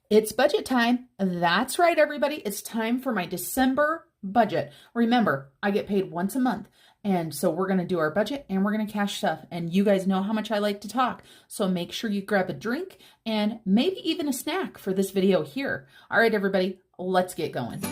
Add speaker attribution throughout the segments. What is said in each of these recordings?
Speaker 1: It's budget time. That's right, everybody. It's time for my December budget. Remember, I get paid once a month. And so we're going to do our budget and we're going to cash stuff. And you guys know how much I like to talk. So make sure you grab a drink and maybe even a snack for this video here. All right, everybody, let's get going.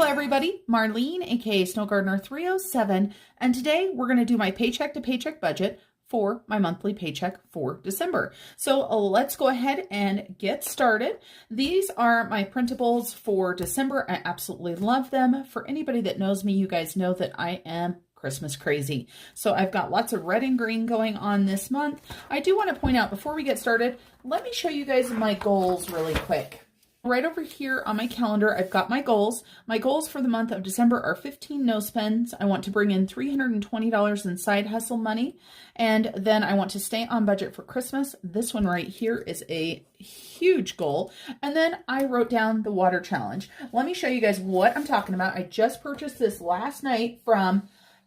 Speaker 1: Everybody, Marlene, aka Snow Gardener 307, and today we're going to do my paycheck to paycheck budget for my monthly paycheck for December. So let's go ahead and get started. These are my printables for December. I absolutely love them. For anybody that knows me, you guys know that I am Christmas crazy. So I've got lots of red and green going on this month. I do want to point out before we get started, let me show you guys my goals really quick. Right over here on my calendar, I've got my goals. My goals for the month of December are 15 no spends. I want to bring in $320 in side hustle money. And then I want to stay on budget for Christmas. This one right here is a huge goal. And then I wrote down the water challenge. Let me show you guys what I'm talking about. I just purchased this last night from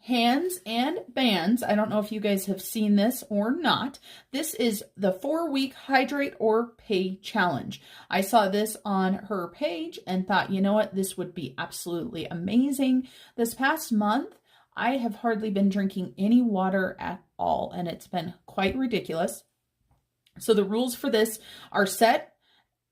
Speaker 1: Hands and Bands. I don't know if you guys have seen this or not. This is the 4-week Hydrate or Pay challenge. I saw this on her page and thought, you know what, this would be absolutely amazing. This past month, I have hardly been drinking any water at all, and it's been quite ridiculous. So the rules for this are set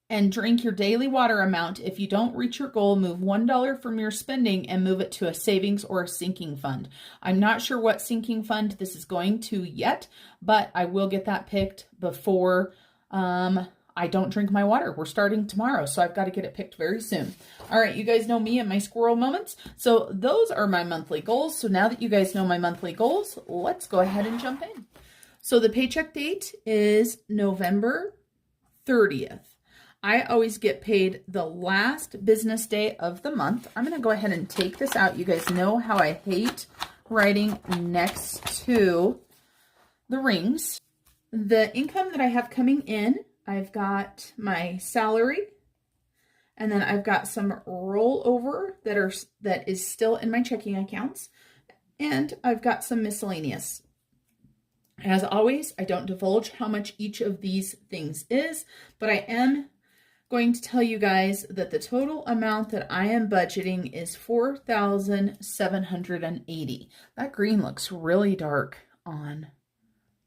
Speaker 1: and drink your daily water amount. If you don't reach your goal, move $1 from your spending and move it to a savings or a sinking fund. I'm not sure what sinking fund this is going to yet, but I will get that picked before I don't drink my water. We're starting tomorrow, so I've got to get it picked very soon. All right, you guys know me and my squirrel moments. So those are my monthly goals. So now that you guys know my monthly goals, let's go ahead and jump in. So the paycheck date is November 30th. I always get paid the last business day of the month. I'm going to go ahead and take this out. You guys know how I hate writing next to the rings. The income that I have coming in, I've got my salary, and then I've got some rollover that is still in my checking accounts, and I've got some miscellaneous. As always, I don't divulge how much each of these things is, but I am going to tell you guys that the total amount that I am budgeting is $4,780. That green looks really dark on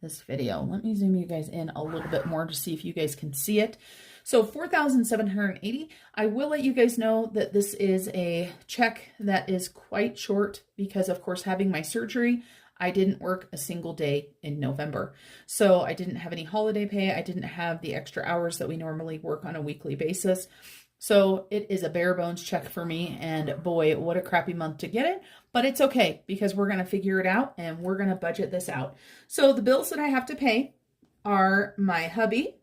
Speaker 1: this video. Let me zoom you guys in a little bit more to see if you guys can see it. So $4,780. I will let you guys know that this is a check that is quite short because, of course, having my surgery, I didn't work a single day in November. So I didn't have any holiday pay. I didn't have the extra hours that we normally work on a weekly basis. So it is a bare bones check for me. And boy, what a crappy month to get it. But it's okay because we're going to figure it out and we're going to budget this out. So the bills that I have to pay are my hubby.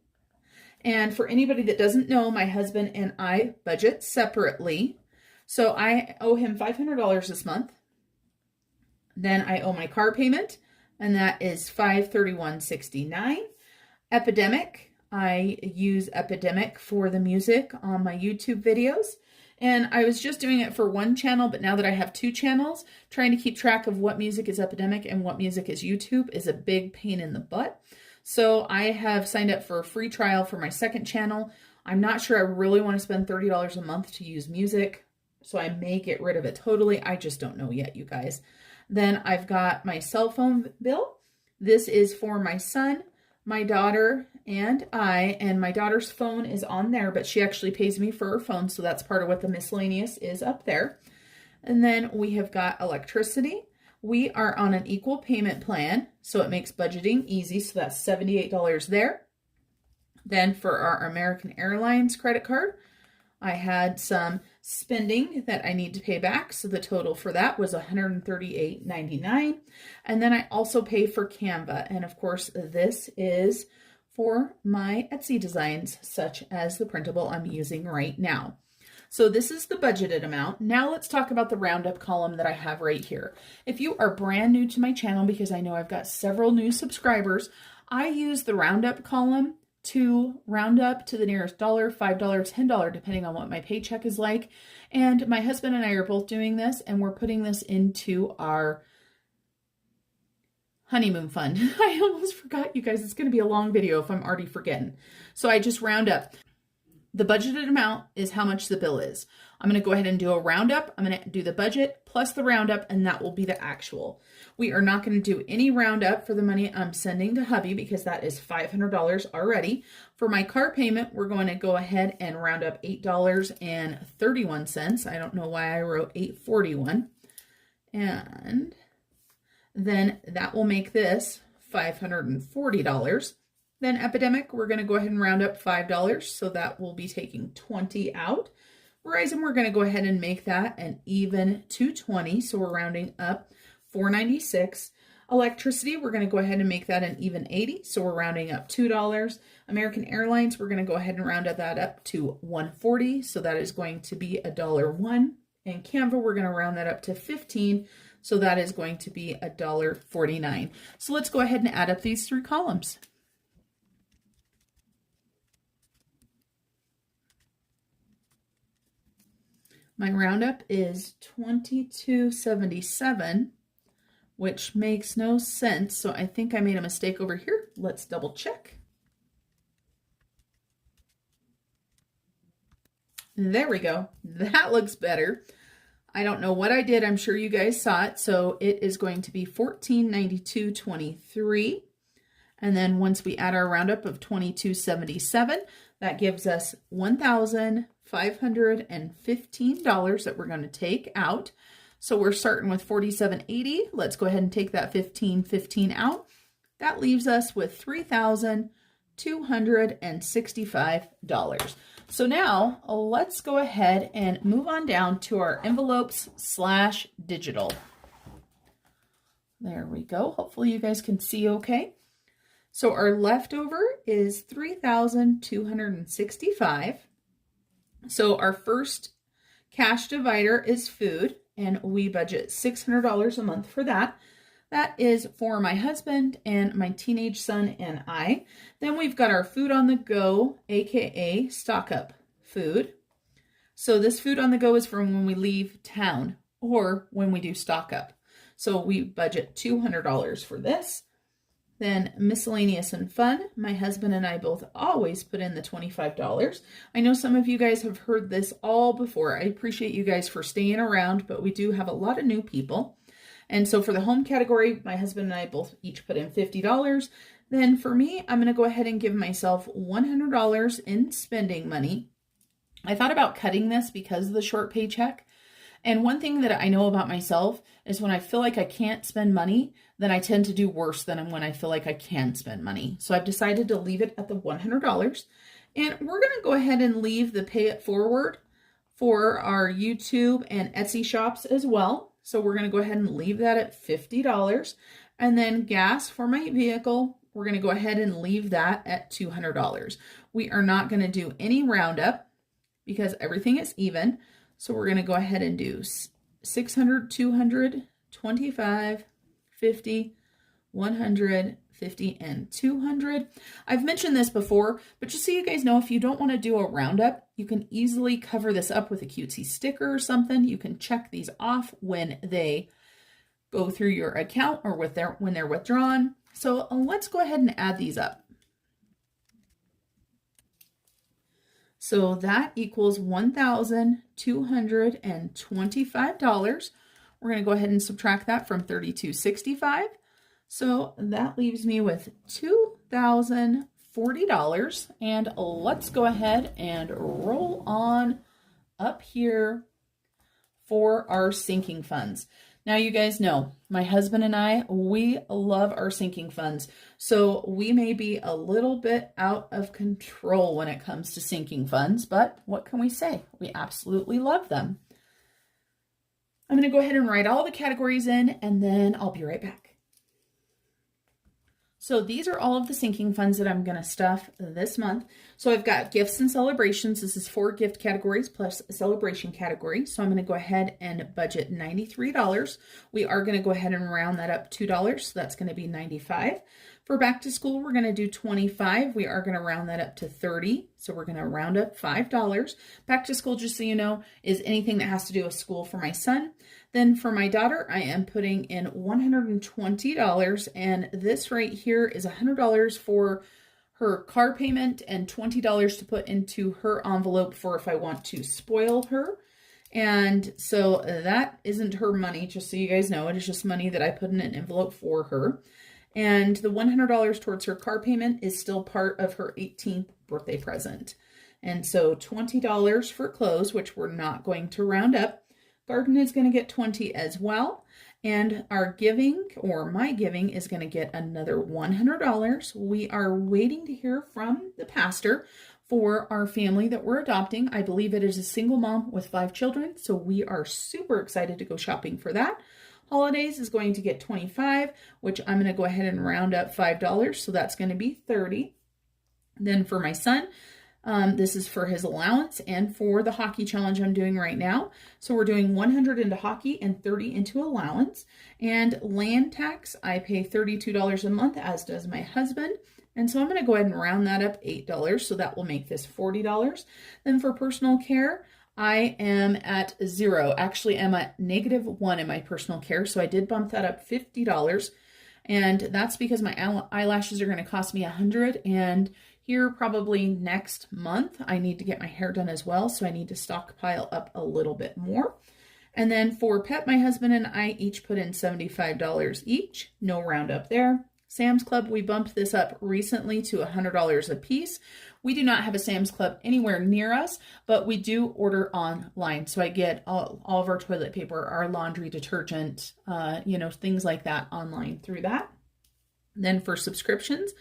Speaker 1: And for anybody that doesn't know, my husband and I budget separately. So I owe him $500 this month. Then I owe my car payment, and that is $531.69. Epidemic, I use Epidemic for the music on my YouTube videos. And I was just doing it for one channel, but now that I have two channels, trying to keep track of what music is Epidemic and what music is YouTube is a big pain in the butt. So I have signed up for a free trial for my second channel. I'm not sure I really want to spend $30 a month to use music, so I may get rid of it totally. I just don't know yet, you guys. Then I've got my cell phone bill. This is for my son, my daughter, and I. And my daughter's phone is on there, but she actually pays me for her phone. So that's part of what the miscellaneous is up there. And then we have got electricity. We are on an equal payment plan, so it makes budgeting easy. So that's $78 there. Then for our American Airlines credit card, I had some spending that I need to pay back. So the total for that was $138.99. And then I also pay for Canva. And of course, this is for my Etsy designs, such as the printable I'm using right now. So this is the budgeted amount. Now let's talk about the roundup column that I have right here. If you are brand new to my channel, because I know I've got several new subscribers, I use the roundup column to round up to the nearest dollar, $5, $10, depending on what my paycheck is like. And my husband and I are both doing this, and we're putting this into our honeymoon fund. I almost forgot, you guys. It's going to be a long video if I'm already forgetting. So I just round up. The budgeted amount is how much the bill is. I'm going to go ahead and do a roundup. I'm going to do the budget plus the roundup, and that will be the actual. We are not going to do any roundup for the money I'm sending to hubby because that is $500 already. For my car payment, we're going to go ahead and round up $8.31. I don't know why I wrote $8.41. And then that will make this $540. Then Epidemic, we're going to go ahead and round up $5, so that will be taking 20 out. Verizon, we're going to go ahead and make that an even 220, so we're rounding up $4.96. Electricity, we're going to go ahead and make that an even 80, so we're rounding up $2. American Airlines, we're going to go ahead and round that up to $1.40, so that is going to be $1.01. And Canva, we're going to round that up to 15, so that is going to be $1.49. So let's go ahead and add up these three columns. My roundup is $22.77, which makes no sense. So I think I made a mistake over here. Let's double check. There we go. That looks better. I don't know what I did. I'm sure you guys saw it. So it is going to be $14.92.23. And then once we add our roundup of $22.77, that gives us $1,515 that we're going to take out. So we're starting with $47.80. Let's go ahead and take that $15.15 out. That leaves us with $3,265. So now let's go ahead and move on down to our envelopes / digital. There we go. Hopefully you guys can see okay. So our leftover is $3,265. So our first cash divider is food, and we budget $600 a month for that. That is for my husband and my teenage son and I. Then we've got our food on the go, aka stock up food. So this food on the go is from when we leave town or when we do stock up. So we budget $200 for this. Then miscellaneous and fun. My husband and I both always put in the $25. I know some of you guys have heard this all before. I appreciate you guys for staying around, but we do have a lot of new people. And so for the home category, my husband and I both each put in $50. Then for me, I'm going to go ahead and give myself $100 in spending money. I thought about cutting this because of the short paycheck. And one thing that I know about myself is when I feel like I can't spend money, then I tend to do worse than when I feel like I can spend money. So I've decided to leave it at the $100. And we're going to go ahead and leave the pay it forward for our YouTube and Etsy shops as well. So we're going to go ahead and leave that at $50. And then gas for my vehicle, we're going to go ahead and leave that at $200. We are not going to do any roundup because everything is even. So we're going to go ahead and do 600, 200, 25, 50, 100, 50, and 200. I've mentioned this before, but just so you guys know, if you don't want to do a roundup, you can easily cover this up with a cutesy sticker or something. You can check these off when they go through your account or when they're withdrawn. So let's go ahead and add these up. So that equals $1,225. We're going to go ahead and subtract that from $32.65. So that leaves me with $2,040. And let's go ahead and roll on up here for our sinking funds. Now, you guys know, my husband and I, we love our sinking funds. So we may be a little bit out of control when it comes to sinking funds, but what can we say? We absolutely love them. I'm going to go ahead and write all the categories in, and then I'll be right back. So these are all of the sinking funds that I'm going to stuff this month. So I've got gifts and celebrations. This is 4 gift categories plus a celebration category. So I'm going to go ahead and budget $93. We are going to go ahead and round that up $2. So that's going to be $95. For back to school, we're going to do $25. We are going to round that up to $30. So we're going to round up $5. Back to school, just so you know, is anything that has to do with school for my son. Then for my daughter, I am putting in $120, and this right here is $100 for her car payment and $20 to put into her envelope for if I want to spoil her. And so that isn't her money, just so you guys know. It is just money that I put in an envelope for her. And the $100 towards her car payment is still part of her 18th birthday present. And so $20 for clothes, which we're not going to round up. Garden is going to get $20 as well. And our giving, or my giving, is going to get another $100. We are waiting to hear from the pastor for our family that we're adopting. I believe it is a single mom with 5 children, so we are super excited to go shopping for that. Holidays is going to get $25, which I'm going to go ahead and round up $5, so that's going to be $30. Then for my son, this is for his allowance and for the hockey challenge I'm doing right now. So we're doing 100 into hockey and 30 into allowance. And land tax, I pay $32 a month, as does my husband. And so I'm going to go ahead and round that up $8, so that will make this $40. Then for personal care, I am at 0. Actually, I'm at -1 in my personal care, so I did bump that up $50. And that's because my eyelashes are going to cost me $100, and here probably next month I need to get my hair done as well, so I need to stockpile up a little bit more. And then for pet, my husband and I each put in $75 each, no roundup there. Sam's Club, we bumped this up recently to $100 a piece. We do not have a Sam's Club anywhere near us, but we do order online. So I get all of our toilet paper, our laundry detergent, things like that online through that. Then for subscriptions,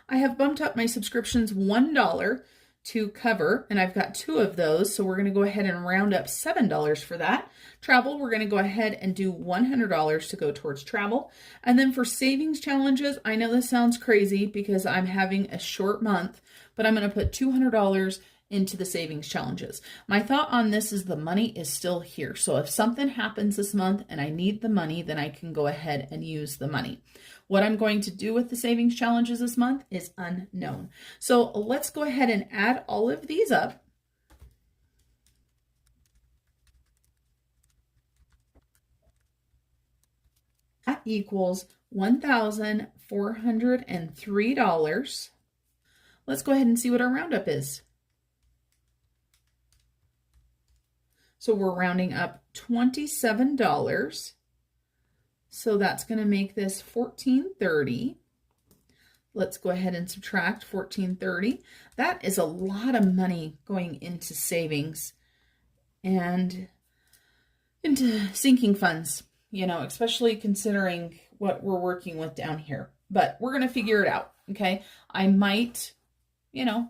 Speaker 1: I have bumped up my subscriptions $1 to cover, and I've got 2 of those, so we're going to go ahead and round up $7 for that. Travel, we're going to go ahead and do $100 to go towards travel. And then for savings challenges, I know this sounds crazy because I'm having a short month, but I'm going to put $200 into the savings challenges. My thought on this is the money is still here. So if something happens this month and I need the money, then I can go ahead and use the money. What I'm going to do with the savings challenges this month is unknown. So let's go ahead and add all of these up. That equals $1,403. Let's go ahead and see what our roundup is. So we're rounding up $27. So that's going to make this $1,430. Let's go ahead and subtract $1,430. That is a lot of money going into savings and into sinking funds, especially considering what we're working with down here. But we're going to figure it out, okay? I might,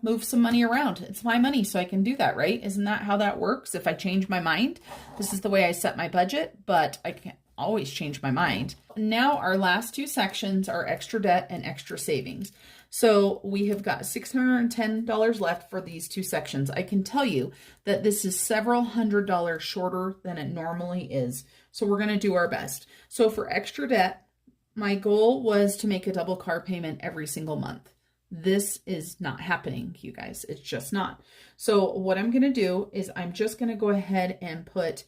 Speaker 1: move some money around. It's my money, so I can do that, right? Isn't that how that works? If I change my mind, this is the way I set my budget, but I can't always change my mind. Now our last 2 sections are extra debt and extra savings. So we have got $610 left for these 2 sections. I can tell you that this is several $100s shorter than it normally is. So we're going to do our best. So for extra debt, my goal was to make a double car payment every single month. This is not happening, you guys. It's just not. So what I'm going to do is I'm just going to go ahead and put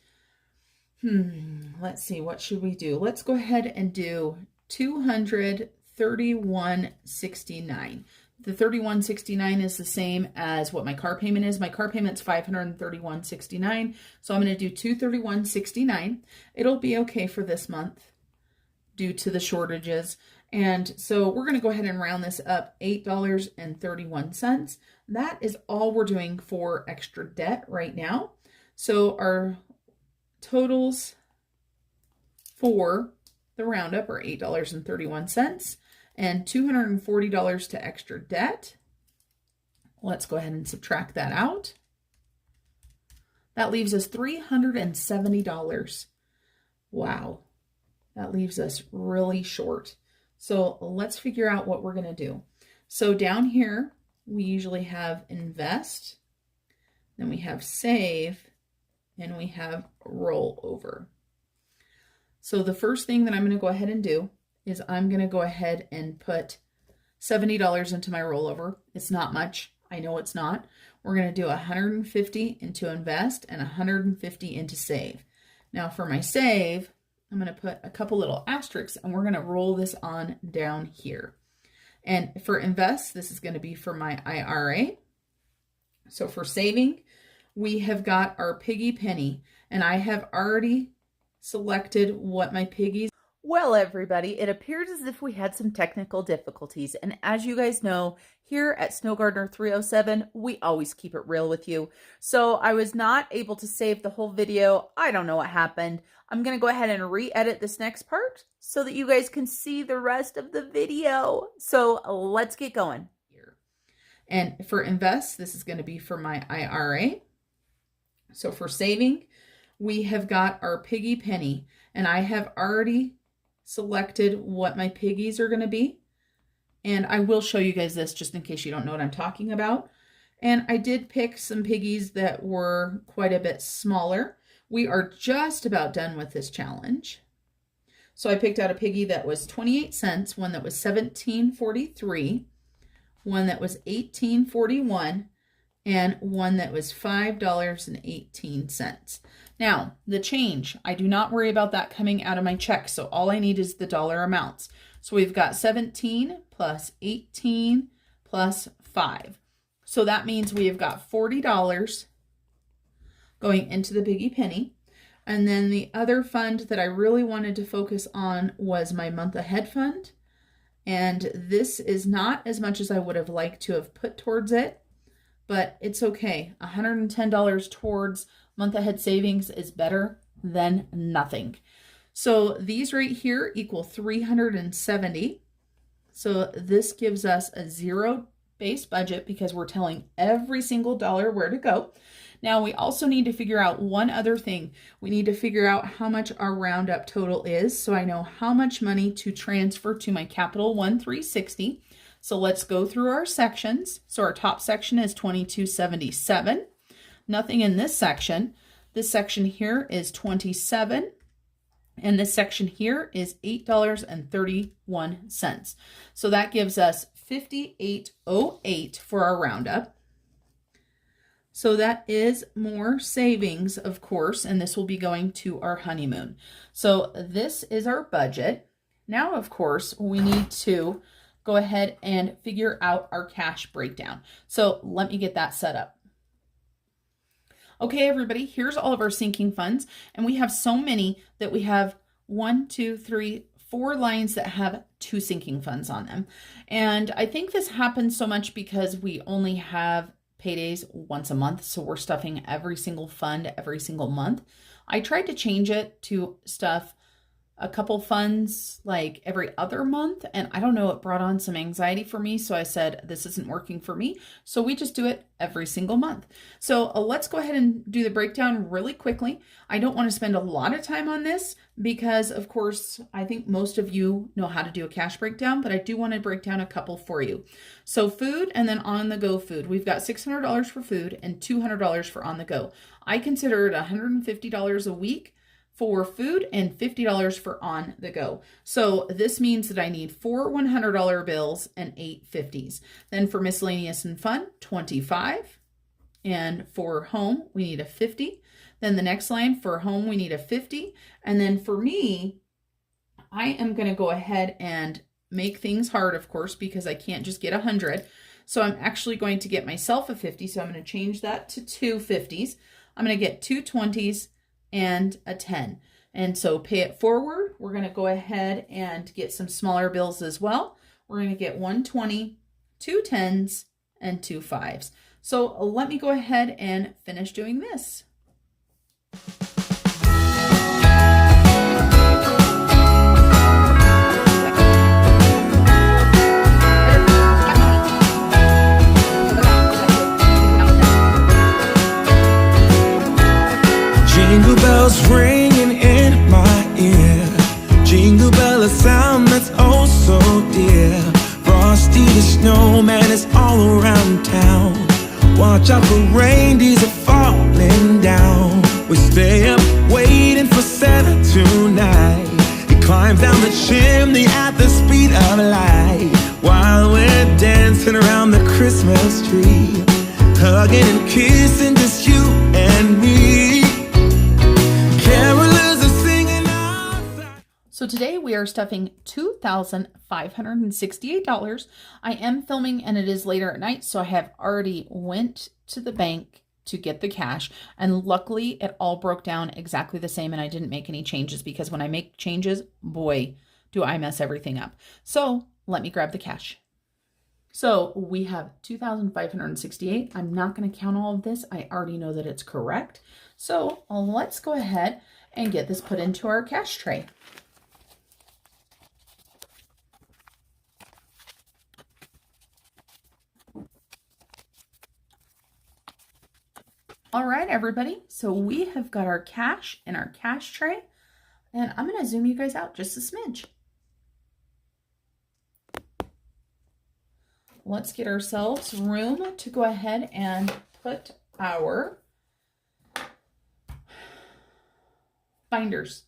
Speaker 1: let's see, what should we do? Let's go ahead and do $231.69. The $31.69 is the same as what my car payment is. My car payment's $531.69. So I'm going to do $231.69. It'll be okay for this month due to the shortages. And so we're going to go ahead and round this up $8.31. That is all we're doing for extra debt right now. So our totals for the roundup are $8.31 and $240 to extra debt. Let's go ahead and subtract that out. That leaves us $370. Wow, that leaves us really short. So let's figure out what we're going to do. So down here, we usually have invest, then we have save, and we have roll over. So the first thing that I'm going to go ahead and do is I'm going to go ahead and put $70 into my rollover. It's not much. I know it's not. We're going to do $150 into invest and $150 into save. Now for my save, I'm going to put a couple little asterisks and we're going to roll this on down here. And for invest, this is going to be for my IRA. So for saving, we have got our Piggy Penny, and I have already selected what my piggies. Well, everybody, it appears as if we had some technical difficulties. And as you guys know, here at Snow Gardener 307, we always keep it real with you. So I was not able to save the whole video. I don't know what happened. I'm going to go ahead and re-edit this next part so that you guys can see the rest of the video. So let's get going. And for invest, this is going to be for my IRA. So for saving, we have got our Piggy Penny, and I have already selected what my piggies are going to be. And I will show you guys this just in case you don't know what I'm talking about. And I did pick some piggies that were quite a bit smaller. We are just about done with this challenge. So I picked out a piggy that was 28 cents, one that was $17.43, one that was $18.41, and one that was $5.18. Now, the change, I do not worry about that coming out of my check, so all I need is the dollar amounts. So we've got 17 plus 18 plus 5. So that means we have got $40 going into the Piggy Penny. And then the other fund that I really wanted to focus on was my month ahead fund. And this is not as much as I would have liked to have put towards it, but it's okay. $110 towards month ahead savings is better than nothing. So these right here equal 370. So this gives us a zero-based budget because we're telling every single dollar where to go. Now we also need to figure out one other thing. We need to figure out how much our roundup total is, so I know how much money to transfer to my Capital One 360. So let's go through our sections. So our top section is $22.77. Nothing in this section. This section here is $27. And this section here is $8.31. So that gives us $58.08 for our roundup. So that is more savings, of course, and this will be going to our honeymoon. So this is our budget. Now, of course, we need to go ahead and figure out our cash breakdown. So let me get that set up. Okay, everybody, here's all of our sinking funds, and we have so many that we have 1, 2, 3, 4 lines that have 2 sinking funds on them. And I think this happens so much because we only have paydays once a month, so we're stuffing every single fund every single month. I tried to change it to stuff a couple funds like every other month, and I don't know, it brought on some anxiety for me, so I said this isn't working for me, so we just do it every single month. So let's go ahead and do the breakdown really quickly. I don't want to spend a lot of time on this because, of course, I think most of you know how to do a cash breakdown, but I do want to break down a couple for you. So food and then on-the-go food. We've got $600 for food and $200 for on-the-go. I consider it $150 a week for food and $50 for on the go. So this means that I need 4 $100 bills and 8 50s. Then for miscellaneous and fun, 25. And for home, we need a 50. Then the next line for home, we need a 50. And then for me, I am going to go ahead and make things hard, of course, because I can't just get 100. So I'm actually going to get myself a 50. So I'm going to change that to 2 50s. I'm going to get 2 20s and a 10. And so pay it forward. We're going to go ahead and get some smaller bills as well. We're going to get 1 20, 2 10s, and 2 5s. So let me go ahead and finish doing this.
Speaker 2: Jingle bells ringing in my ear. Jingle bell, a sound that's oh so dear. Frosty the snowman is all around town. Watch out for reindeers are falling down. We stay up waiting for Santa tonight. He climbs down the chimney at the speed of light, while we're dancing around the Christmas tree, hugging and kissing just you and me. Caroling
Speaker 1: today we are stuffing $2,568. I am filming and it is later at night, so I have already went to the bank to get the cash, and luckily it all broke down exactly the same and I didn't make any changes, because when I make changes, boy, do I mess everything up. So let me grab the cash. So we have 2,568. I'm not going to count all of this. I already know that it's correct. So let's go ahead and get this put into our cash tray. All right, everybody. So we have got our cash in our cash tray, and I'm going to zoom you guys out just a smidge. Let's get ourselves room to go ahead and put our binders.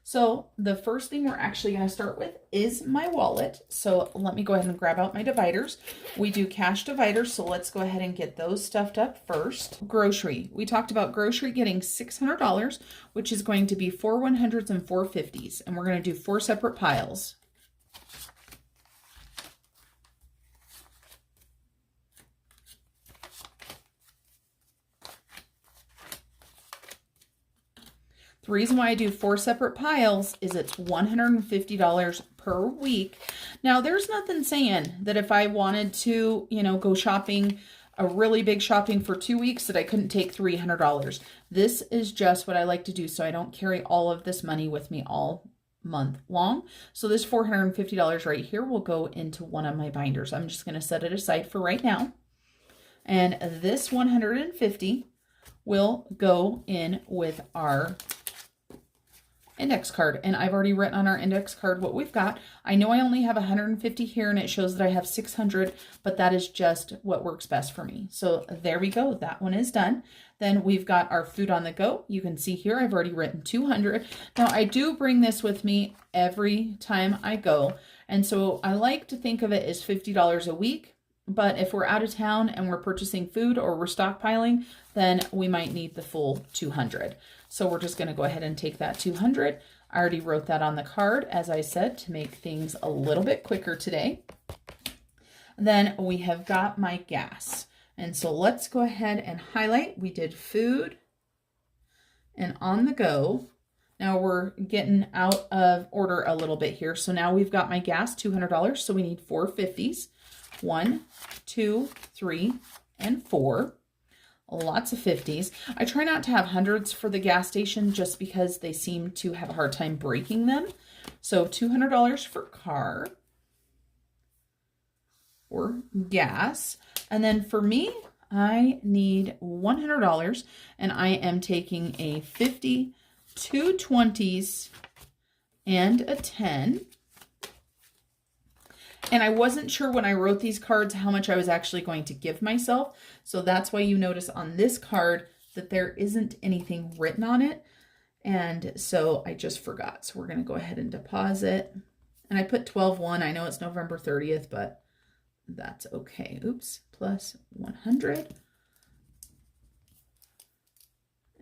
Speaker 1: So the first thing we're actually going to start with is my wallet. So let me go ahead and grab out my dividers. We do cash dividers, so let's go ahead and get those stuffed up first. Grocery. We talked about grocery getting $600, which is going to be 4 100s and 4 50s. And we're going to do 4 separate piles. The reason why I do 4 separate piles is it's $150 per week. Now, there's nothing saying that if I wanted to, go shopping, a really big shopping for 2 weeks, that I couldn't take $300. This is just what I like to do, so I don't carry all of this money with me all month long. So this $450 right here will go into one of my binders. I'm just going to set it aside for right now. And this $150 will go in with our index card, and I've already written on our index card what we've got. I know I only have 150 here and it shows that I have 600, but that is just what works best for me. So there we go. That one is done. Then we've got our food on the go. You can see here I've already written 200. Now I do bring this with me every time I go, and so I like to think of it as $50 a week. But if we're out of town and we're purchasing food or we're stockpiling, then we might need the full 200. So we're just going to go ahead and take that 200. I already wrote that on the card, as I said, to make things a little bit quicker today. Then we have got my gas. And so let's go ahead and highlight. We did food and on the go. Now we're getting out of order a little bit here. So now we've got my gas, $200. So we need 4 50s. 1, 2, 3, and 4. Lots of 50s. I try not to have hundreds for the gas station just because they seem to have a hard time breaking them. So $200 for car or gas. And then for me, I need $100, and I am taking a 50, 2 20s, and a 10. And I wasn't sure when I wrote these cards how much I was actually going to give myself. So that's why you notice on this card that there isn't anything written on it. And so I just forgot. So we're going to go ahead and deposit. And I put 12/1. I know it's November 30th, but that's okay. Oops. Plus 100.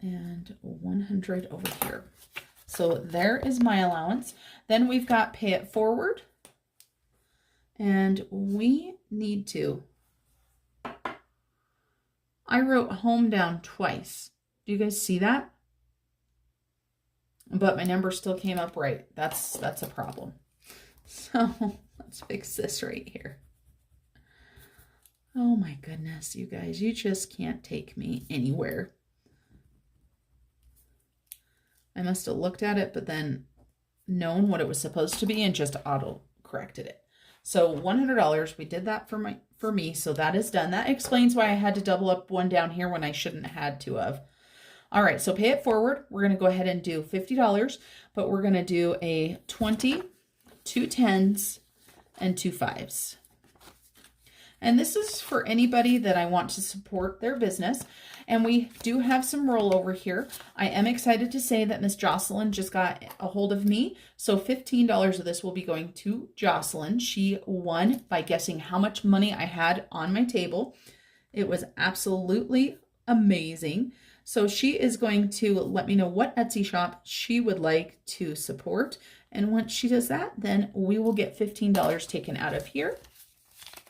Speaker 1: And 100 over here. So there is my allowance. Then we've got pay it forward. And we need to, I wrote home down twice. Do you guys see that? But my number still came up right. That's a problem. So let's fix this right here. Oh my goodness, you guys, you just can't take me anywhere. I must have looked at it, but then known what it was supposed to be and just auto corrected it. So $100, we did that for me, so that is done. That explains why I had to double up one down here when I shouldn't have had to have. All right, so pay it forward. We're going to go ahead and do $50, but we're going to do a 20, 2 10s, and 2 5s. And this is for anybody that I want to support their business. And we do have some rollover here. I am excited to say that Miss Jocelyn just got a hold of me. So $15 of this will be going to Jocelyn. She won by guessing how much money I had on my table. It was absolutely amazing. So she is going to let me know what Etsy shop she would like to support. And once she does that, then we will get $15 taken out of here.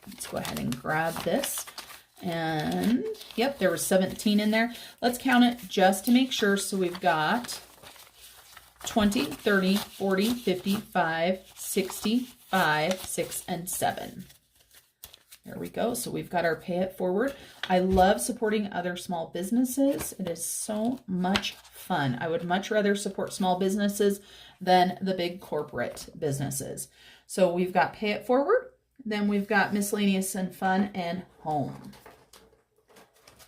Speaker 1: Let's go ahead and grab this. And yep, there was 17 in there. Let's count it just to make sure. So we've got 20, 30, 40, 55, 60, 5, 6, and 7. There we go. So we've got our pay it forward. I love supporting other small businesses. It is so much fun. I would much rather support small businesses than the big corporate businesses. So we've got pay it forward. Then we've got miscellaneous and fun and home.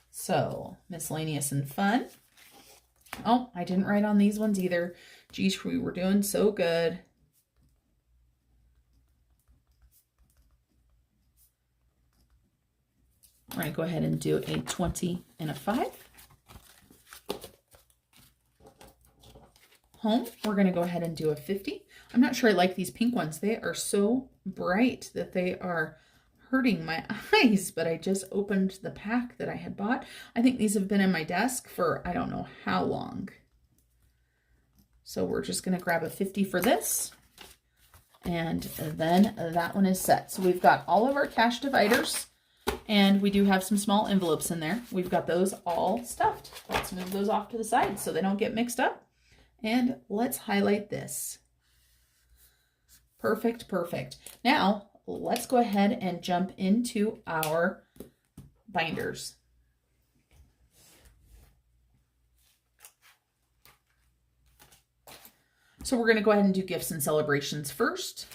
Speaker 1: So miscellaneous and fun. Oh, I didn't write on these ones either. Geez, we were doing so good. We're going to go ahead and do a 20 and a 5. Home, we're going to go ahead and do a 50. I'm not sure I like these pink ones. They are so bright that they are hurting my eyes, but I just opened the pack that I had bought. I think these have been in my desk for I don't know how long. So we're just going to grab a 50 for this. And then that one is set. So we've got all of our cash dividers, and we do have some small envelopes in there. We've got those all stuffed. Let's move those off to the side so they don't get mixed up. And let's highlight this. Perfect, perfect. Now, let's go ahead and jump into our binders. So we're going to go ahead and do gifts and celebrations first.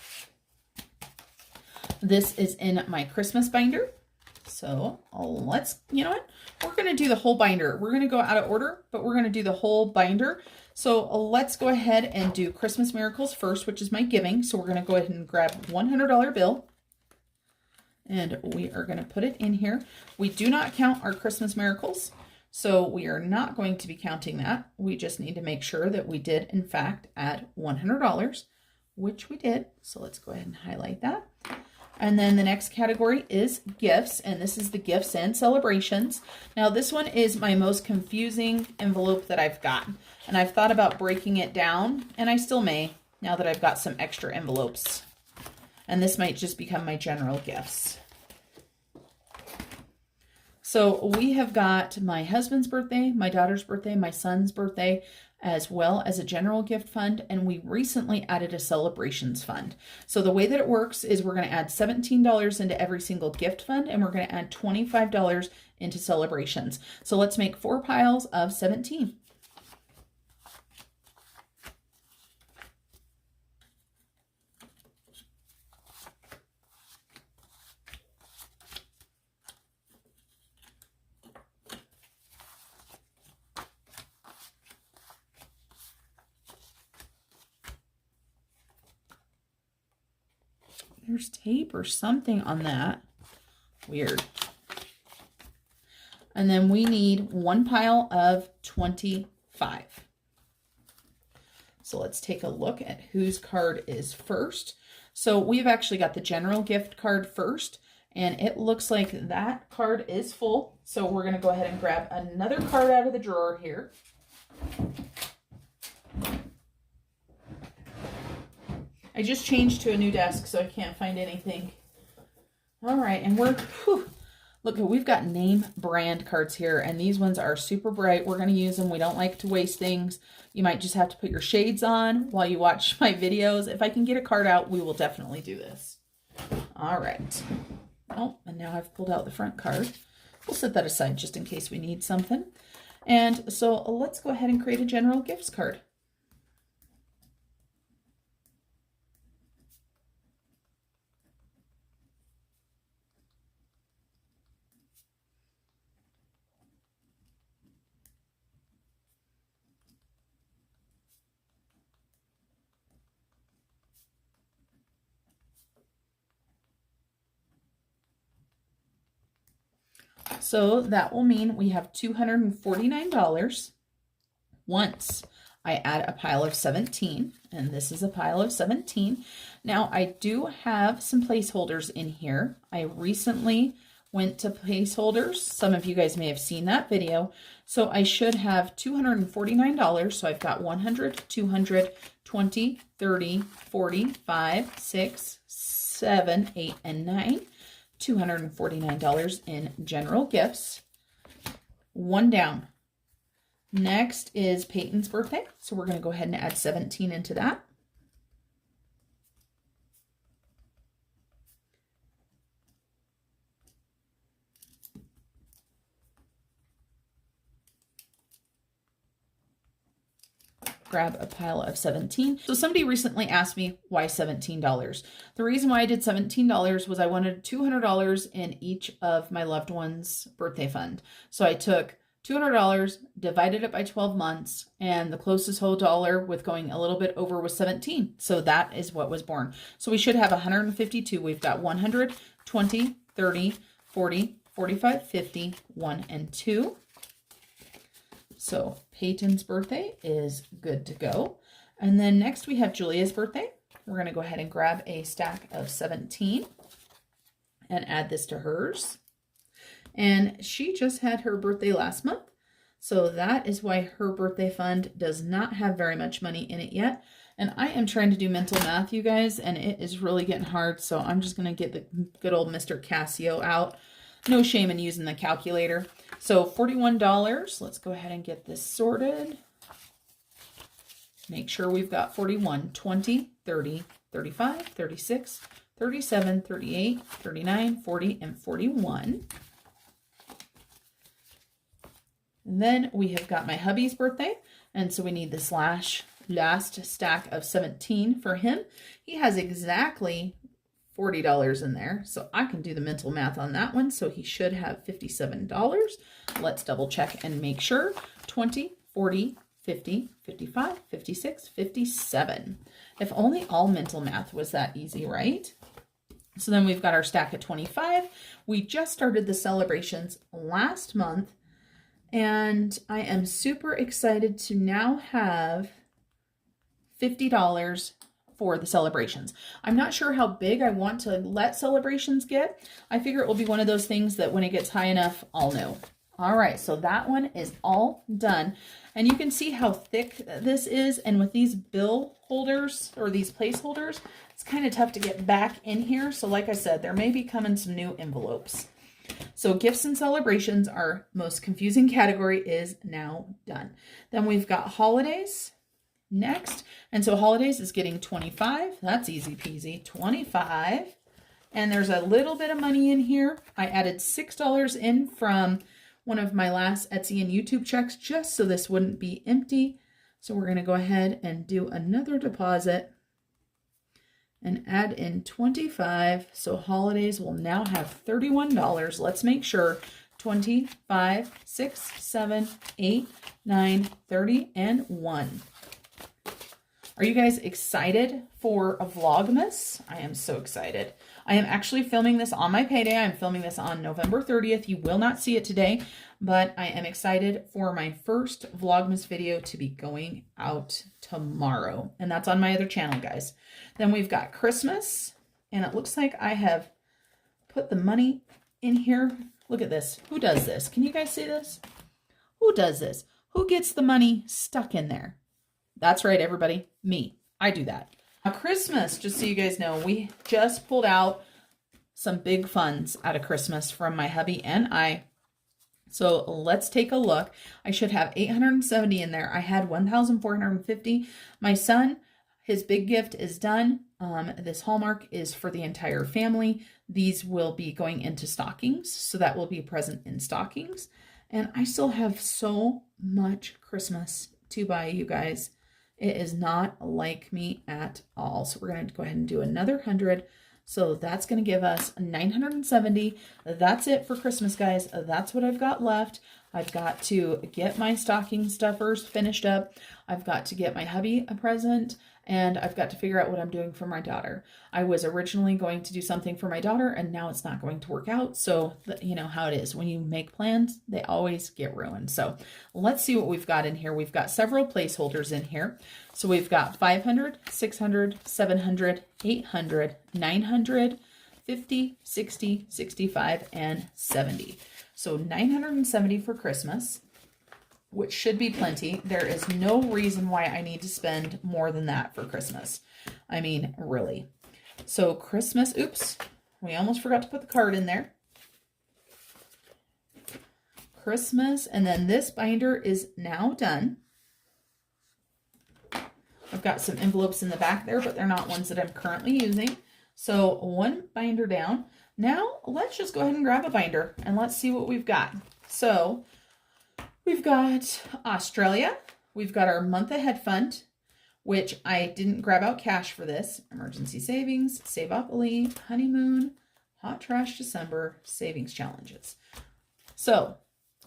Speaker 1: This is in my Christmas binder. So let's, you know what? We're going to do the whole binder. We're going to go out of order, but we're going to do the whole binder. So let's go ahead and do Christmas Miracles first, which is my giving. So we're going to go ahead and grab a $100 bill. And we are going to put it in here. We do not count our Christmas Miracles, so we are not going to be counting that. We just need to make sure that we did, in fact, add $100, which we did. So let's go ahead and highlight that. And then the next category is gifts, and this is the gifts and celebrations. Now, this one is my most confusing envelope that I've got, and I've thought about breaking it down, and I still may, now that I've got some extra envelopes. And this might just become my general gifts. So we have got my husband's birthday, my daughter's birthday, my son's birthday, as well as a general gift fund. And we recently added a celebrations fund. So the way that it works is we're going to add $17 into every single gift fund, and we're going to add $25 into celebrations. So let's make 4 piles of 17. There's tape or something on that. Weird. And then we need 1 pile of 25. So let's take a look at whose card is first. So we've actually got the general gift card first, and it looks like that card is full. So we're going to go ahead and grab another card out of the drawer here. I just changed to a new desk, so I can't find anything. All right, and look, we've got name brand cards here, and these ones are super bright. We're going to use them. We don't like to waste things. You might just have to put your shades on while you watch my videos. If I can get a card out, we will definitely do this. All right. Oh, and now I've pulled out the front card. We'll set that aside just in case we need something. And so let's go ahead and create a general gifts card. So that will mean we have $249 once I add a pile of 17, and this is a pile of 17. Now I do have some placeholders in here. I recently went to placeholders. Some of you guys may have seen that video. So I should have $249. So I've got 100, 200, 20, 30, 40, 5, 6, 7, 8, and 9. $249 in general gifts. One down. Next is Peyton's birthday. So we're going to go ahead and add 17 into that. Grab a pile of 17. So somebody recently asked me why $17. The reason why I did $17 was I wanted $200 in each of my loved ones' birthday fund. So I took $200, divided it by 12 months, and the closest whole dollar with going a little bit over was 17. So that is what was born. So we should have 152. We've got 100, 20, 30, 40, 45, 50, 1, and 2. So Peyton's birthday is good to go. And then next we have Julia's birthday. We're going to go ahead and grab a stack of 17 and add this to hers. And she just had her birthday last month. So that is why her birthday fund does not have very much money in it yet. And I am trying to do mental math, you guys, and it is really getting hard. So I'm just going to get the good old Mr. Casio out. No shame in using the calculator. So $41. Let's go ahead and get this sorted. Make sure we've got 41, 20, 30, 35, 36, 37, 38, 39, 40, and 41. And then we have got my hubby's birthday. And so we need this last stack of 17 for him. He has exactly $40 in there. So I can do the mental math on that one. So he should have $57. Let's double check and make sure. 20, 40, 50, 55, 56, 57. If only all mental math was that easy, right? So then we've got our stack of 25. We just started the celebrations last month. And I am super excited to now have $50 for the celebrations. I'm not sure how big I want to let celebrations get. I figure it will be one of those things that when it gets high enough, I'll know. All right, so that one is all done. And you can see how thick this is. And with these bill holders or these placeholders, it's kind of tough to get back in here. So like I said, there may be coming some new envelopes. So gifts and celebrations, our most confusing category, is now done. Then we've got holidays next. And so holidays is getting 25. That's easy peasy. 25. And there's a little bit of money in here. I added $6 in from one of my last Etsy and YouTube checks just so this wouldn't be empty. So we're going to go ahead and do another deposit and add in 25. So holidays will now have $31. Let's make sure. 25, 6, 7, 8, 9, 30, and 1. Are you guys excited for a Vlogmas? I am so excited. I am actually filming this on my payday. I'm filming this on November 30th. You will not see it today, but I am excited for my first Vlogmas video to be going out tomorrow. And that's on my other channel, guys. Then we've got Christmas, and it looks like I have put the money in here. Look at this. Who does this? Can you guys see this? Who does this? Who gets the money stuck in there? That's right, everybody. Me. I do that. Now, Christmas, just so you guys know, we just pulled out some big funds out of Christmas from my hubby and I. So let's take a look. I should have 870 in there. I had 1,450. My son, his big gift is done. This Hallmark is for the entire family. These will be going into stockings. So that will be present in stockings. And I still have so much Christmas to buy, you guys. It is not like me at all. So we're going to go ahead and do another 100. So that's going to give us 970. That's it for Christmas, guys. That's what I've got left. I've got to get my stocking stuffers finished up. I've got to get my hubby a present. And I've got to figure out what I'm doing for my daughter. I was originally going to do something for my daughter, and now it's not going to work out. So, you know how it is. When you make plans, they always get ruined. So let's see what we've got in here. We've got several placeholders in here. So we've got 500, 600, 700, 800, 900, 50, 60, 65, and 70. So 970 for Christmas, which should be plenty. There is no reason why I need to spend more than that for Christmas. I mean, really. So Christmas, oops, we almost forgot to put the card in there. Christmas, and then this binder is now done. I've got some envelopes in the back there, but they're not ones that I'm currently using. So one binder down. Now let's just go ahead and grab a binder and let's see what we've got. So we've got Australia. We've got our month ahead fund, which I didn't grab out cash for this. Emergency savings, Save-Opoly, honeymoon, hot trash December, savings challenges. So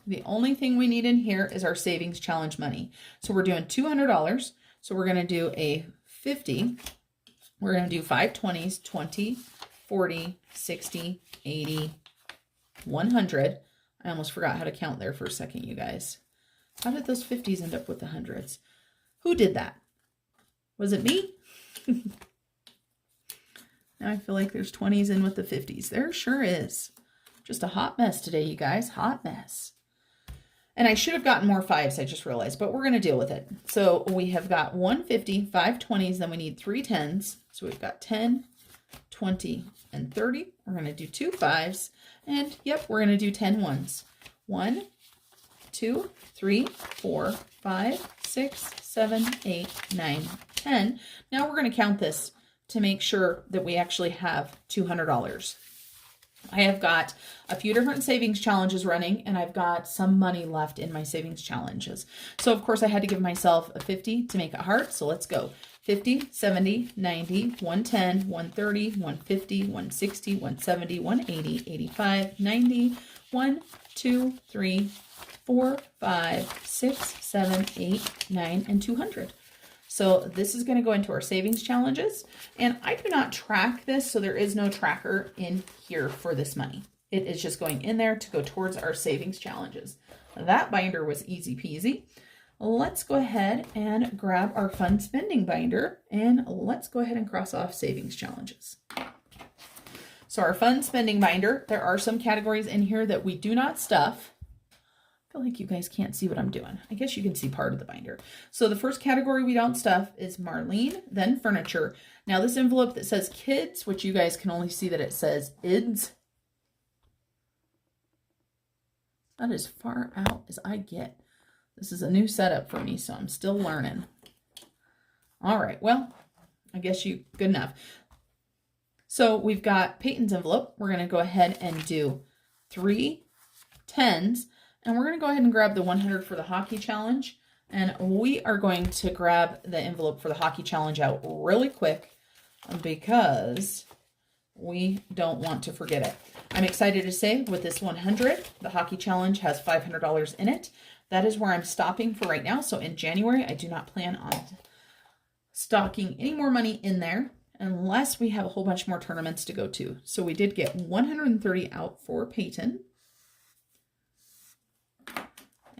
Speaker 1: the only thing we need in here is our savings challenge money. So we're doing $200. So we're going to do a 50. We're going to do 5 20s, 20, 40, 60, 80, 100. I almost forgot how to count there for a second, you guys. How did those 50s end up with the hundreds? Who did that? Was it me? Now I feel like there's 20s in with the 50s. There sure is. Just a hot mess today, you guys. Hot mess. And I should have gotten more 5s, I just realized, but we're going to deal with it. So we have got 150, 5 20s, then we need 3 10s. So we've got 10, 20, and 30. We're going to do 2 5s, and yep, we're going to do 10 1s. 1, 2, 3, 4, 5, 6, 7, 8, 9, 10. Now we're going to count this to make sure that we actually have $200. I have got a few different savings challenges running, and I've got some money left in my savings challenges. So of course I had to give myself a 50 to make it hard. So let's go. 50, 70, 90, 110, 130, 150, 160, 170, 180, 85, 90, 1, 2, 3, 4, 5, 6, 7, 8, 9, and 200. So this is going to go into our savings challenges, and I do not track this, so there is no tracker in here for this money. It is just going in there to go towards our savings challenges. That binder was easy peasy. Let's go ahead and grab our fun spending binder, and let's go ahead and cross off savings challenges. So our fun spending binder, there are some categories in here that we do not stuff. I feel like you guys can't see what I'm doing. I guess you can see part of the binder. So the first category we don't stuff is Marlene, then furniture. Now this envelope that says kids, which you guys can only see that it says IDS. That is far out as I get. This is a new setup for me, so I'm still learning. All right, well, I guess good enough. So we've got Peyton's envelope. We're going to go ahead and do 3 10s. And we're going to go ahead and grab the 100 for the hockey challenge. And we are going to grab the envelope for the hockey challenge out really quick because we don't want to forget it. I'm excited to say with this 100, the hockey challenge has $500 in it. That is where I'm stopping for right now. So in January, I do not plan on stocking any more money in there unless we have a whole bunch more tournaments to go to. So we did get 130 out for Peyton.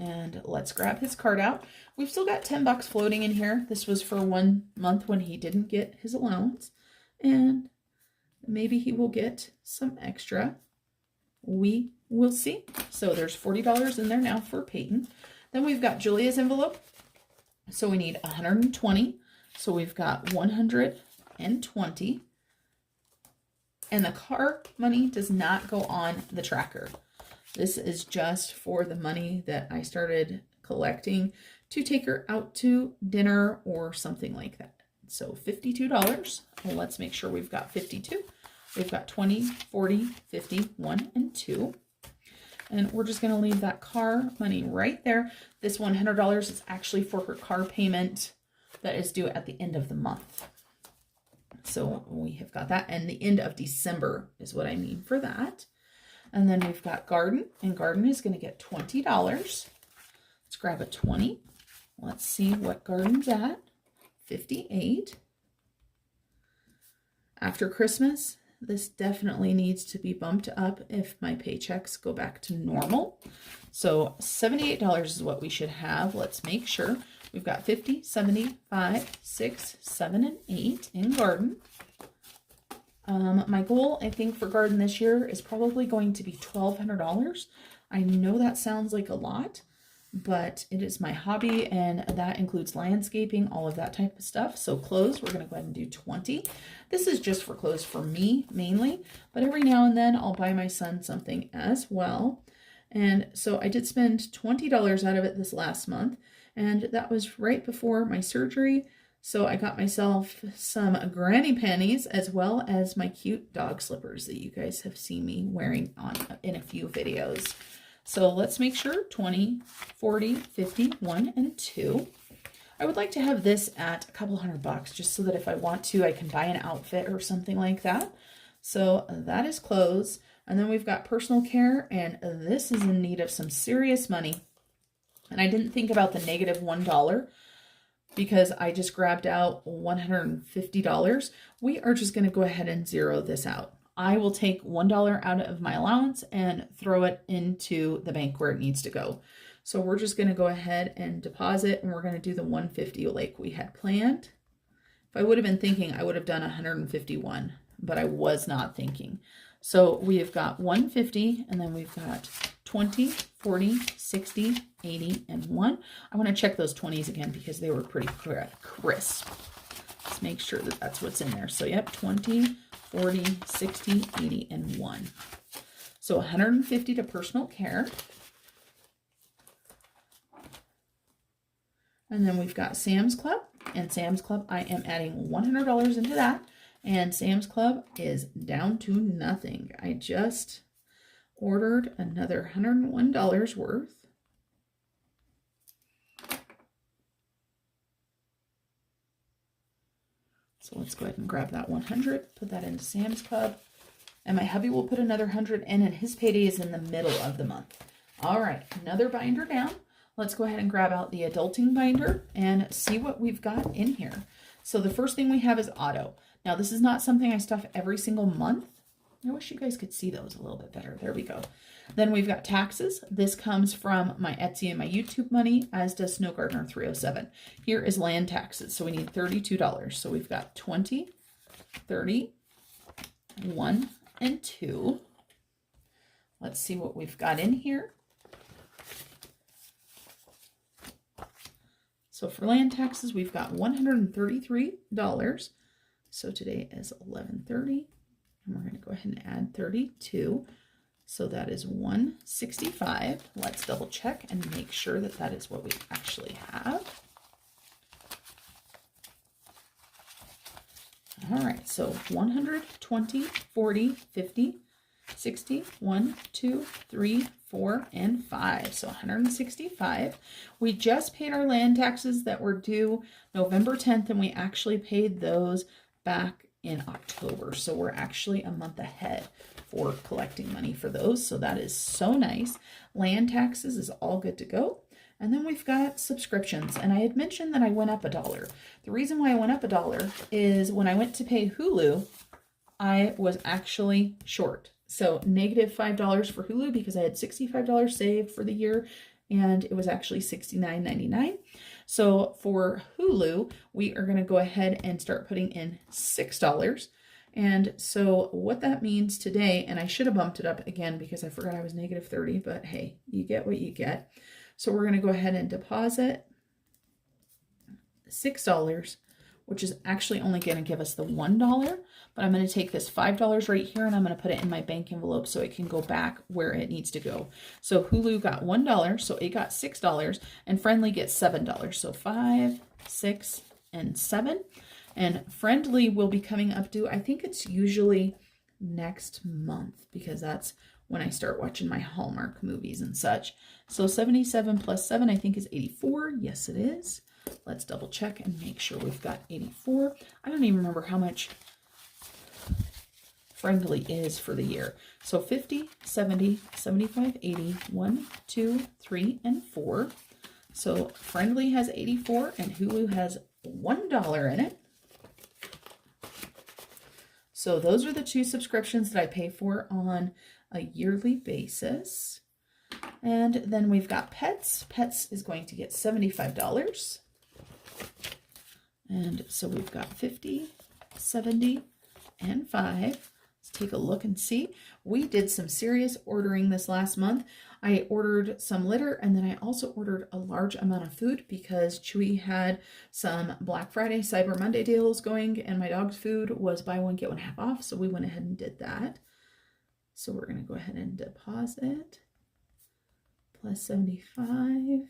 Speaker 1: And let's grab his card out. We've still got $10 floating in here. This was for 1 month when he didn't get his allowance. And maybe he will get some extra. We will see. So there's $40 in there now for Peyton. Then we've got Julia's envelope. So we need 120. So we've got 120. And the car money does not go on the tracker. This is just for the money that I started collecting to take her out to dinner or something like that. So $52. Well, let's make sure we've got 52. We've got 20, 40, 50, 1, and 2. And we're just going to leave that car money right there. This $100 is actually for her car payment that is due at the end of the month. So we have got that. And the end of December is what I mean for that. And then we've got Garden, and Garden is going to get $20. Let's grab a 20. Let's see what Garden's at. 58. After Christmas, this definitely needs to be bumped up if my paychecks go back to normal. So $78 is what we should have. Let's make sure. We've got 50, 75, 6, 7, and 8 in Garden. My goal, I think, for garden this year is probably going to be $1,200. I know that sounds like a lot, but it is my hobby, and that includes landscaping, all of that type of stuff. So clothes, we're going to go ahead and do 20. This is just for clothes for me mainly, but every now and then I'll buy my son something as well. And so I did spend $20 out of it this last month, and that was right before my surgery. So I got myself some granny panties as well as my cute dog slippers that you guys have seen me wearing in a few videos. So let's make sure 20, 40, 50, 1, and 2. I would like to have this at a couple $100 just so that if I want to, I can buy an outfit or something like that. So that is clothes. And then we've got personal care, and this is in need of some serious money. And I didn't think about the negative $1 because I just grabbed out $150. We are just going to go ahead and zero this out. I will take $1 out of my allowance and throw it into the bank where it needs to go. So we're just going to go ahead and deposit, and we're going to do the 150 like we had planned. If I would have been thinking, I would have done 151, but I was not thinking. So we have got 150, and then we've got 20, 40, 60, 80, and 1. I want to check those 20s again because they were pretty crisp. Let's make sure that that's what's in there. So yep, 20, 40, 60, 80, and 1. So 150 to personal care. And then we've got Sam's Club. And Sam's Club, I am adding $100 into that. And Sam's Club is down to nothing. I just ordered another $101 worth. So let's go ahead and grab that 100, put that into Sam's Club. And my hubby will put another 100 in, and his payday is in the middle of the month. All right, another binder down. Let's go ahead and grab out the adulting binder and see what we've got in here. So the first thing we have is auto. Now, this is not something I stuff every single month. I wish you guys could see those a little bit better. There we go. Then we've got taxes. This comes from my Etsy and my YouTube money, as does Snow Gardener 307. Here is land taxes. So we need $32. So we've got 20, 30, 1, and 2. Let's see what we've got in here. So for land taxes, we've got $133. So today is 11/30, and we're going to go ahead and add 32. So that is 165. Let's double check and make sure that that is what we actually have. All right, so 100, 20, 40, 50, 60, 1, 2, 3, 4, and 5. So 165. We just paid our land taxes that were due November 10th, and we actually paid those back in October. So we're actually a month ahead for collecting money for those. So that is so nice. Land taxes is all good to go. And then we've got subscriptions. And I had mentioned that I went up $1. The reason why I went up $1 is when I went to pay Hulu, I was actually short. So negative $5 for Hulu because I had $65 saved for the year, and it was actually $69.99. So for Hulu, we are going to go ahead and start putting in $6. And so what that means today, and I should have bumped it up again because I forgot I was negative 30, but hey, you get what you get. So we're going to go ahead and deposit $6, which is actually only going to give us the $1, but I'm going to take this $5 right here and I'm going to put it in my bank envelope so it can go back where it needs to go. So Hulu got $1, so it got $6, and Friendly gets $7. So 5, 6, and 7. And Friendly will be coming up due, I think it's usually next month because that's when I start watching my Hallmark movies and such. So 77 plus 7, I think is 84. Yes, it is. Let's double check and make sure we've got 84. I don't even remember how much Friendly is for the year. So 50, 70, 75, 80, 1, 2, 3, and 4. So Friendly has 84 and Hulu has $1 in it. So those are the two subscriptions that I pay for on a yearly basis. And then we've got Pets. Pets is going to get $75. And so we've got 50, 70, and 5. Let's take a look and see. We did some serious ordering this last month. I ordered some litter, and then I also ordered a large amount of food because Chewy had some Black Friday, Cyber Monday deals going, and my dog's food was buy one, get one half off, so we went ahead and did that. So we're going to go ahead and deposit plus 75.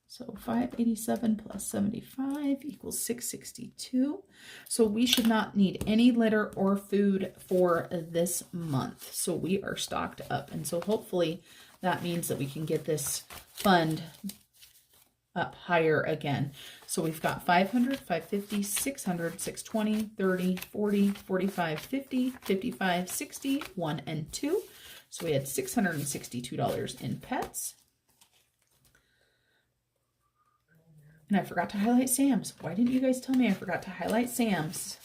Speaker 1: So 587 plus 75 equals 662. So we should not need any litter or food for this month. So we are stocked up. And so hopefully that means that we can get this fund up higher again. So we've got 500, 550, 600, 620, 30, 40, 45, 50, 55, 60, 1 and 2. So we had $662 in pets. And I forgot to highlight Sam's. Why didn't you guys tell me I forgot to highlight Sam's?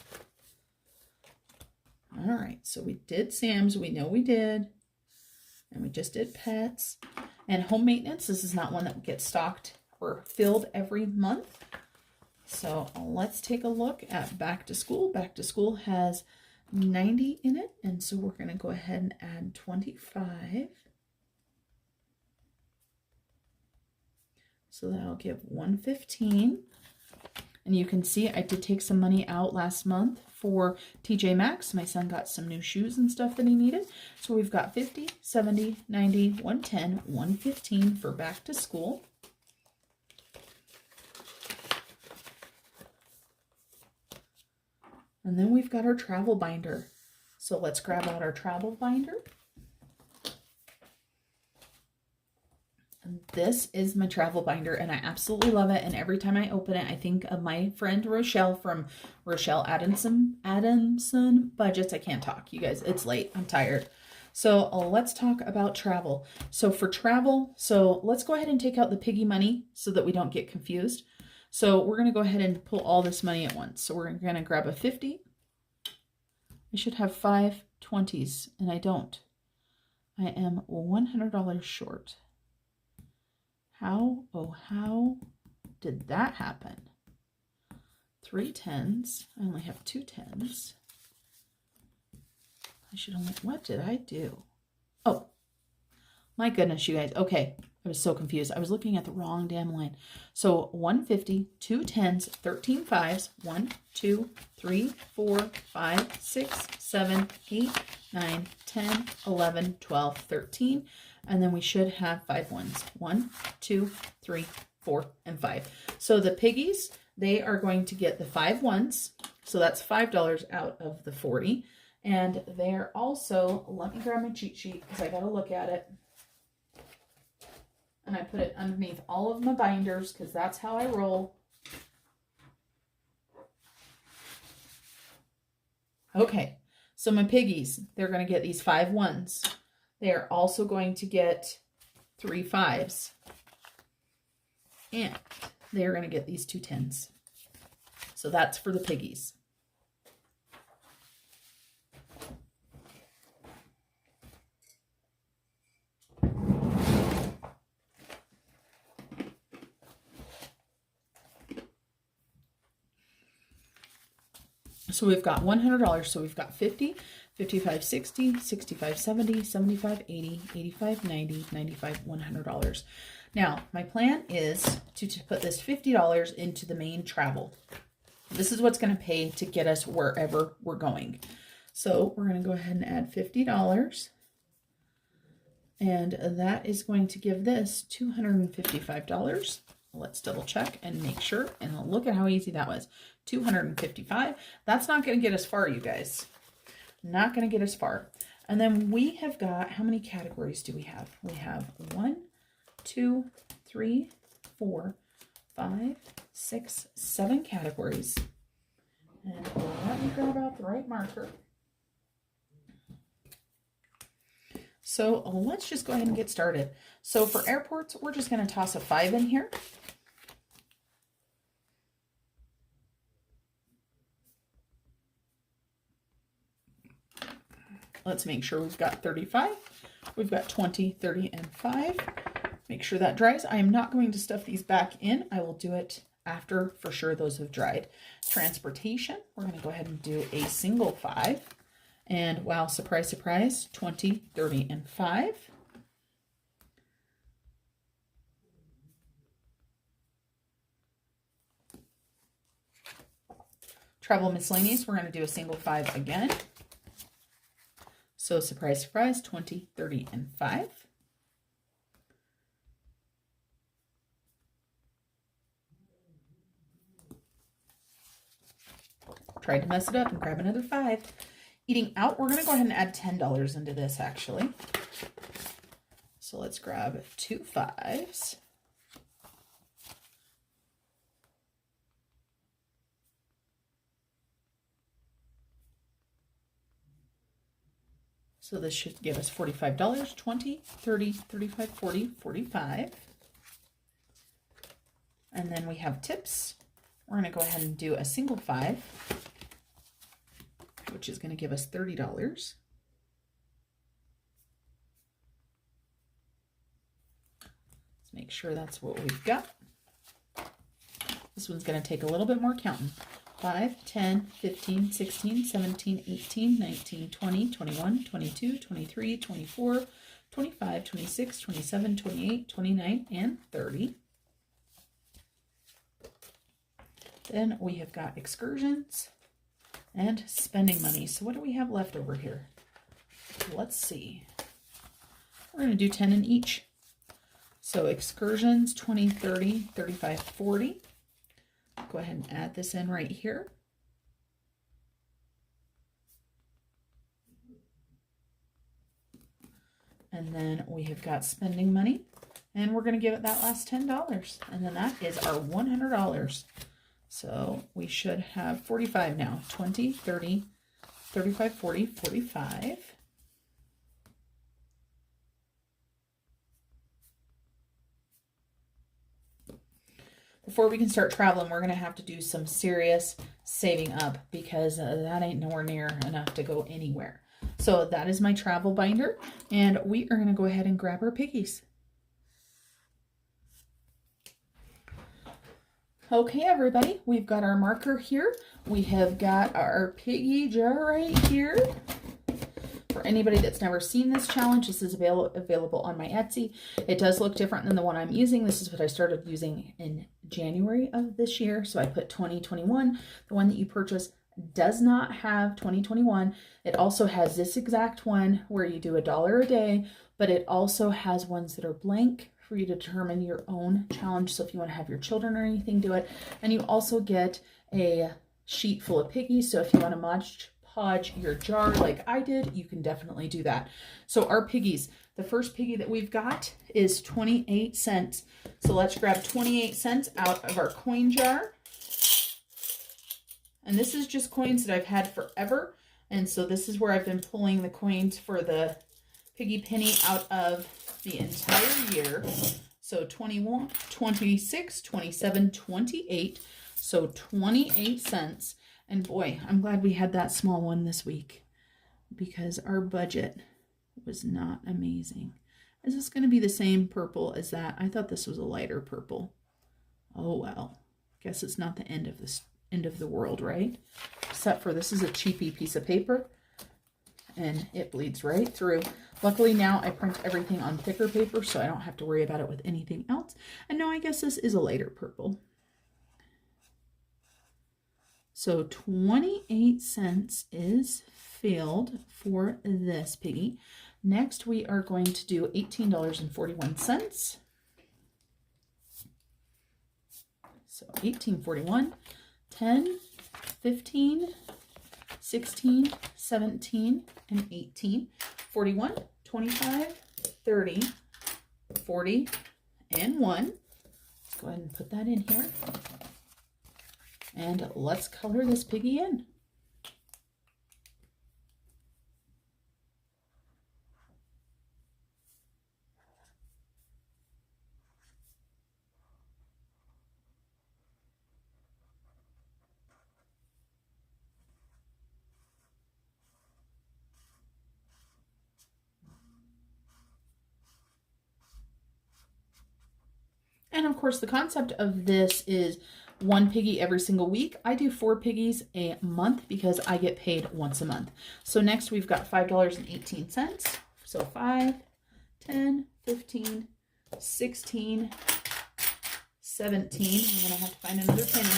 Speaker 1: All right, so we did Sam's. We know we did. And we just did pets. And home maintenance, this is not one that gets stocked or filled every month. So let's take a look at back to school. Back to school has 90 in it. And so we're going to go ahead and add 25. So that'll give 115. And you can see I did take some money out last month for TJ Maxx. My son got some new shoes and stuff that he needed. So we've got 50, 70, 90, 110, 115 for back to school. And then we've got our travel binder. So let's grab out our travel binder. This is my travel binder, and I absolutely love it. And every time I open it, I think of my friend Rochelle from Rochelle Adamson Budgets. I can't talk, you guys. It's late. I'm tired. So let's talk about travel. So for travel, so let's go ahead and take out the piggy money so that we don't get confused. So we're going to go ahead and pull all this money at once. So we're going to grab a 50. I should have 5 20s, and I don't. I am $100 short. How did that happen? 3 10s. I only have 2 10s. I should only, what did I do? Oh, my goodness, you guys. Okay, I was so confused. I was looking at the wrong damn line. So 150, 2 10s, 13 5s, 1, 2, 3, 4, 5, 6, 7, 8, 9, 10, 11, 12, 13. And then we should have 5 ones. 1, 2, 3, 4, and 5. So the piggies, they are going to get the 5 ones. So that's $5 out of the 40. And they're also, let me grab my cheat sheet because I got to look at it. And I put it underneath all of my binders because that's how I roll. Okay, so my piggies, they're going to get these 5 ones. They are also going to get 3 5s. And they are going to get these 2 10s. So that's for the piggies. So we've got $100. So we've got 50, 55, 60, 65, 70, 75, 80, 85, 90, 95, $100. Now, my plan is to put this $50 into the main travel. This is what's going to pay to get us wherever we're going. So we're going to go ahead and add $50. And that is going to give this $255. Let's double check and make sure. And look at how easy that was. $255. That's not going to get us far, you guys. Not going to get us far. And then we have got, how many categories do we have? We have 1, 2, 3, 4, 5, 6, 7 categories. And let me grab out the right marker. So let's just go ahead and get started. So for airports, we're just going to toss a 5 in here. Let's make sure we've got 35. We've got 20, 30, and 5. Make sure that dries. I am not going to stuff these back in. I will do it after for sure those have dried. Transportation, we're going to go ahead and do a single 5. And wow, surprise, surprise, 20, 30, and 5. Travel miscellaneous, we're going to do a single 5 again. So surprise, surprise, 20, 30, and 5. Tried to mess it up and grab another 5. Eating out, we're going to go ahead and add $10 into this actually. So let's grab 2 5s. So this should give us $45, 20, 30, 35, 40, 45. And then we have tips. We're going to go ahead and do a single 5, which is going to give us $30. Let's make sure that's what we've got. This one's going to take a little bit more counting. 5, 10, 15, 16, 17, 18, 19, 20, 21, 22, 23, 24, 25, 26, 27, 28, 29, and 30. Then we have got excursions and spending money. So what do we have left over here? Let's see. We're going to do 10 in each. So excursions, 20, 30, 35, 40. Go ahead and add this in right here. And then we have got spending money, and we're going to give it that last $10. And then that is our $100. So we should have 45 now. 20, 30, 35, 40, 45. Before we can start traveling, we're going to have to do some serious saving up because that ain't nowhere near enough to go anywhere. So that is my travel binder, and we are going to go ahead and grab our piggies. Okay, everybody, we've got our marker here. We have got our piggy jar right here. For anybody that's never seen this challenge, this is available on my Etsy. It does look different than the one I'm using. This is what I started using in January of this year. So I put 2021. The one that you purchase does not have 2021. It also has this exact one where you do $1 a day, but it also has ones that are blank for you to determine your own challenge. So if you want to have your children or anything do it, and you also get a sheet full of piggies. So if you want to podge your jar like I did, you can definitely do that. So our piggies, the first piggy that we've got is 28 cents. So let's grab 28 cents out of our coin jar. And this is just coins that I've had forever. And so this is where I've been pulling the coins for the Piggy Penny out of the entire year. So 21, 26, 27, 28. So 28 cents. And boy, I'm glad we had that small one this week because our budget was not amazing. Is this going to be the same purple as that? I thought this was a lighter purple. Oh well. Guess it's not the end of the world, right? Except for this is a cheapy piece of paper and it bleeds right through. Luckily now I print everything on thicker paper so I don't have to worry about it with anything else. And now I guess this is a lighter purple. So 28 cents is filled for this piggy. Next we are going to do $18.41. So 18.41, 10, 15, 16, 17, and 18, 41, 25, 30, 40, and 1. Let's go ahead and put that in here. And let's color this piggy in. And of course, the concept of this is 1 piggy every single week. I do 4 piggies a month because I get paid once a month. So next we've got $5.18. So 5, 10, 15, 16, 17. I'm going to have to find another penny.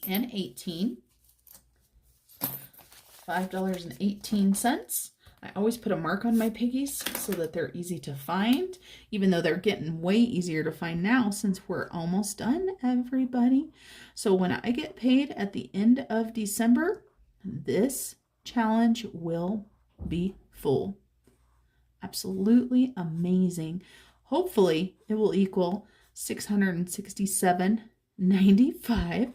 Speaker 1: And 18. $5.18. I always put a mark on my piggies so that they're easy to find, even though they're getting way easier to find now since we're almost done, everybody. So when I get paid at the end of December, this challenge will be full. Absolutely amazing. Hopefully it will equal $667.95.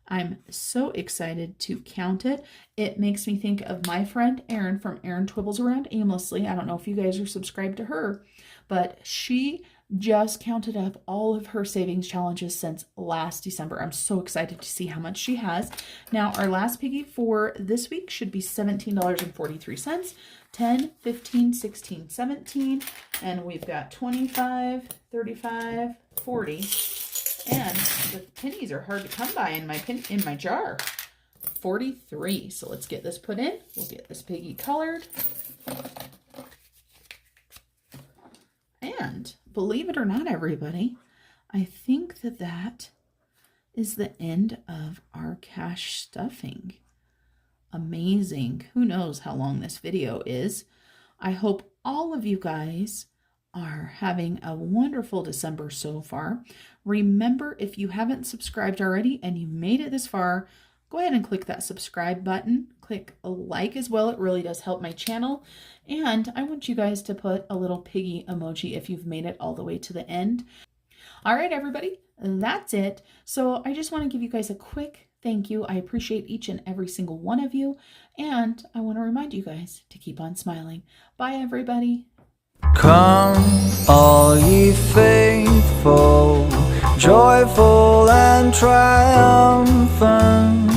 Speaker 1: I'm so excited to count it. It makes me think of my friend Erin from Erin Twibbles Around Aimlessly. I don't know if you guys are subscribed to her, but she just counted up all of her savings challenges since last December. I'm so excited to see how much she has. Now, our last piggy for this week should be $17.43. 10, 15, 16, 17, and we've got 25, 35, 40. And the pennies are hard to come by in my jar. 43. So let's get this put in. We'll get this piggy colored. And believe it or not, everybody, I think that is the end of our cash stuffing. Amazing. Who knows how long this video is. I hope all of you guys are having a wonderful December so far. Remember, if you haven't subscribed already and you made it this far, go ahead and click that subscribe button. Click a like as well. It really does help my channel. And I want you guys to put a little piggy emoji if you've made it all the way to the end. All right, everybody, that's it. So I just want to give you guys a quick thank you. I appreciate each and every single one of you. And I want to remind you guys to keep on smiling. Bye, everybody.
Speaker 3: Come, all ye faithful, joyful and triumphant.